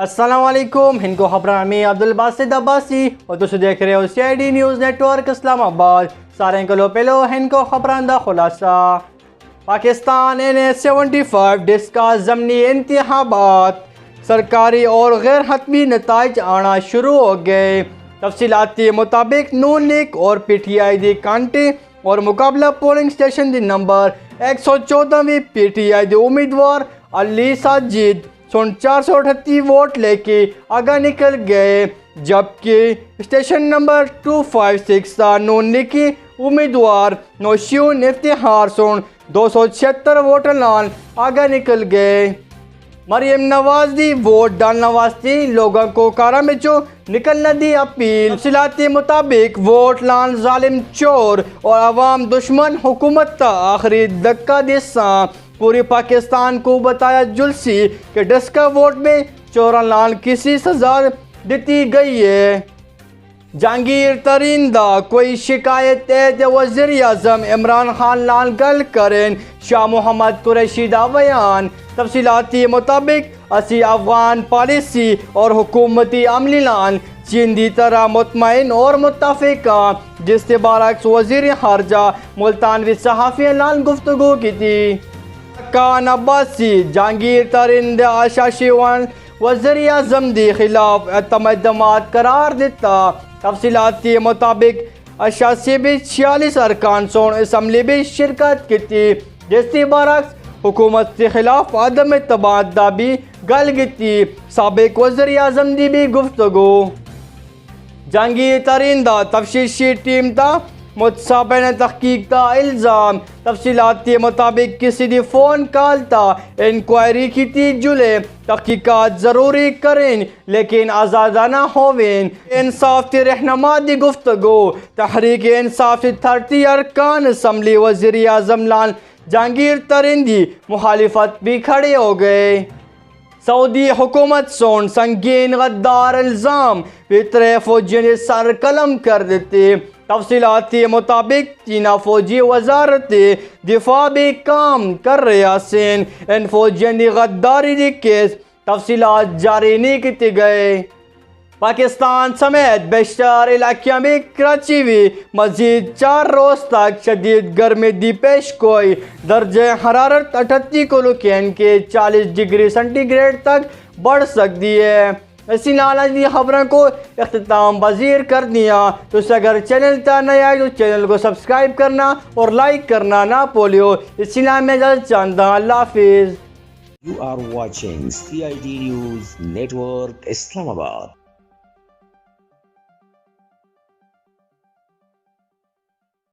السلام علیکم، ہند کو خبراں میں عبدالباسط عباسی اور تسی دیکھ رہے ہو C I D news network Islamabad. سارے کلو پہلو ہند کو خبراں دا خلاصہ۔ پاکستان NA-75 ڈسک کا ضمنی انتخابات، سرکاری اور غیر حتمی نتائج آنا شروع ہو گئے۔ تفصیلات کے مطابق نون لیگ اور پی ٹی آئی دی کانٹے اور مقابلہ پولنگ اسٹیشن دی نمبر 114 پی ٹی آئی دی امیدوار علی ساجد 438 ووٹ لے کے آگاہ نکل گئے، جبکہ اسٹیشن نمبر 256 تا نون لیگ کی امیدوار نوشیون افتخار 276 ووٹ لان آگاہ نکل گئے۔ مریم نواز دی ووٹ ڈالنا واسطے لوگوں کو کارا میں نکلنا دی اپیل۔ تفصیلات کے مطابق ووٹ لان ظالم چور اور عوام دشمن حکومت تا آخری دھکا دیساں پوری پاکستان کو بتایا جلسی کہ ڈسکا ووٹ میں چوران لان کسی سزا دیتی گئی ہے۔ جہانگیر ترین دا کوئی شکایت ہے تے وزیر اعظم عمران خان لان گل کریں، شاہ محمد قریشی دا بیان۔ تفصیلات کے مطابق اسی افغان پالیسی اور حکومتی عملی لان چین دی طرح مطمئن اور متفقہ، جس کے برعکس وزیر خارجہ ملتانوی صحافیوں لان گفتگو کی تھی۔ کان عباسی جہانگیر ترین دے آشاشی وزیر اعظم دی خلاف اعتماد قرار دیتا۔ تفصیلات کے مطابق اشاسی بھی 46 ارکان اسمبلی بھی شرکت کی تھی، جس کے برعکس حکومت کے خلاف عدم اعتماد دا بھی گل گتی۔ سابق وزیر اعظم دی بھی گفتگو۔ جہانگیر ترین دا تفتیشی ٹیم تا متصابین تحقیق تا الزام۔ تفصیلات کے مطابق کسی دی فون کال تا انکوائری کی تی جلے، تحقیقات ضروری کریں لیکن آزادانہ ہوئیں۔ انصاف کی رہنما دی گفتگو۔ تحریک انصاف 30 ارکان اسمبلی وزیر اعظم لان جہانگیر ترین دی مخالفت بھی کھڑے ہو گئے۔ سعودی حکومت سنگین غدار الزام بطرح فوجیوں نے سر قلم کر دیتے۔ تفصیلات کے مطابق چینا فوجی وزارت دفاع بھی کام کر رہا سین ان فوجیوں کی غداری دی کیس تفصیلات جاری نہیں کیتے گئے۔ پاکستان سمیت بیشتر علاقوں میں کراچی بھی مزید 4 روز تک شدید گرمی دی پیش گوئی۔ درجہ حرارت 38 کلوکین کے 40 ڈگری سینٹی گریڈ تک بڑھ سکتی ہے۔ اسی نالا دی خبروں کو اختتام پذیر کر دیا۔ تو اگر چینل تا نیا ہے تو چینل کو سبسکرائب کرنا اور لائک کرنا نہ بھولیو۔ اسی نام میں اجازت چاہتا ہوں۔ اللہ حافظ۔ You are watching CID News Network Islamabad.